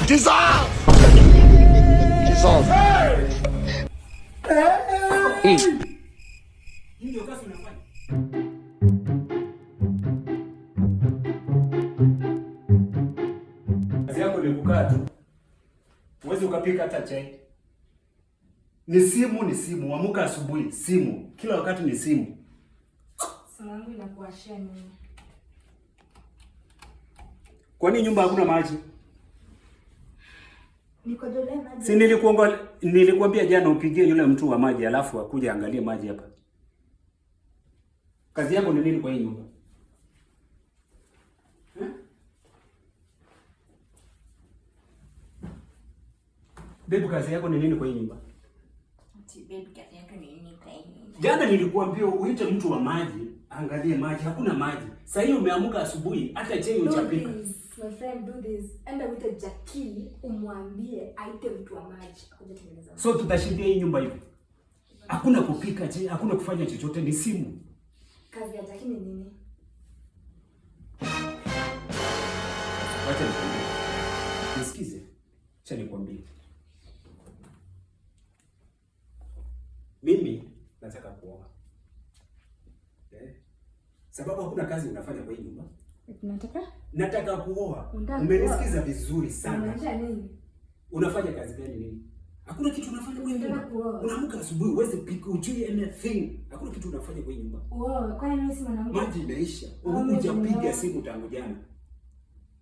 Jesus! Jesus! Ndio kazi unafanya. Kazi yako ni kukaa tu. Huwezi ukapika hata chai. Ni simu. Amka asubuhi, simu. Kila wakati ni simu. Simu yangu inakuashia nini? Kwani nyumba hakuna maji? Niko dole maji. Si nilikuambia jana upigie yule mtu wa maji alafu akuje angalie maji hapa. Kazi yako ni nini kwa hii nyumba? Babe, kazi yako ni nini kwa hii nyumba? Babe, kazi yako ni nini kwa hii nyumba? Jana nilikuambia uite mtu wa maji, angalie maji, hakuna maji. Sasa hiyo umeamka asubuhi, hata chai hujapika. My friend, do this. Enda uite Jackie, umwambie aite mtu wa maji akuje tengeneza. So tutashindia hii nyumba hivi. Hakuna kupika, hakuna kufanya chochote, ni simu. Kazi ya Jackie ni nini? Wacha nikwambie. Nisikize. Acha nikwambie. Mimi nataka kuoa. Sababu hakuna kazi unafanya kwa hii nyumba. Nataka kuoa. Umenisikiza vizuri sana. Unafanya nini? Unafanya kazi gani nini? Hakuna kitu unafanya kwa hii nyumba. Unaamka asubuhi uweze pika ujui anything. Hakuna kitu unafanya kwa hii nyumba. Kwani mimi si mwanamke? Maji imeisha. Hujapiga simu tangu jana.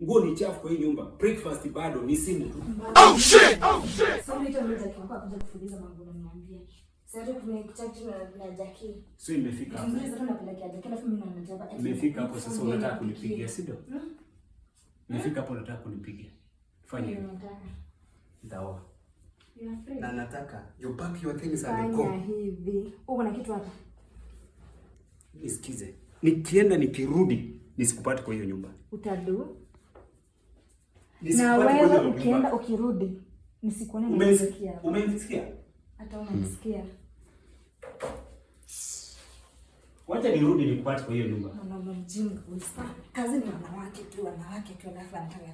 Nguo ni chafu kwa hii nyumba. Breakfast bado ni simu tu. Oh shit! Sasa hiyo ndio Jackie kwa kuja kufuliza mambo na niambia. Sasa tunakutaki na Jackie. So imefika hapo. Sasa tunapelekea Jackie alafu mimi nataka. Imefika hapo sasa unataka kunipigia, si ndio? Imefika hapo unataka kunipigia. Fanya hivi. Ndaoa. Na nataka you pack your things and go. Fanya hivi. Uko na kitu hapa? Nisikize. Nikienda nikirudi nisikupate kwa hiyo nyumba. Utadu. Na wewe ukienda ukirudi nisikuone na nisikia. Umenisikia? Hata unanisikia. Wacha nirudi nikupate kwa hiyo nyumba. Mwanaume mjinga sana. Kazi ni wanawake tu alafu anataka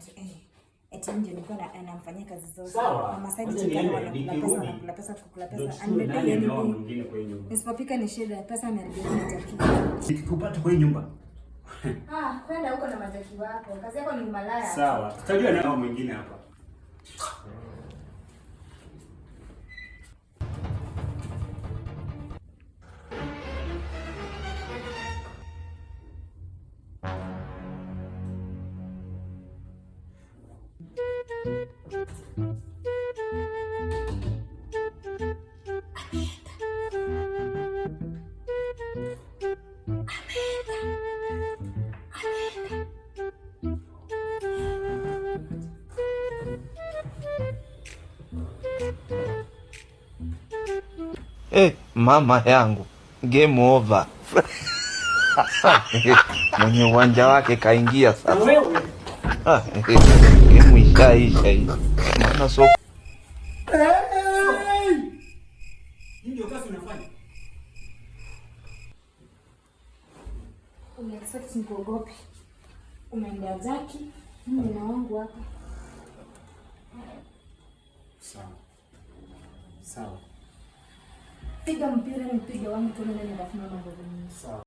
eti nje nilikuwa anamfanyia kazi zote. Mama side chicken wanakula pesa. Anibebea mwingine kwa hiyo nyumba. Nisipopika ni shida, pesa ameharibia na Jackie. Nikikupata kwa hiyo nyumba. Kwenda huko na Jackie wako. Kazi yako ni malaya. Sawa. Tutajua na mwingine hapa. Mama yangu, game over. Mwenye uwanja wake kaingia sasa. Game ishaisha hii. Maana so ndio kazi unafanya. Expect nikuogope. Umeenda Jackie, mimi na wangu hapa. Sawa. Piga mpira nipige wangu tuone nani atafanya mambo mengi. Sawa.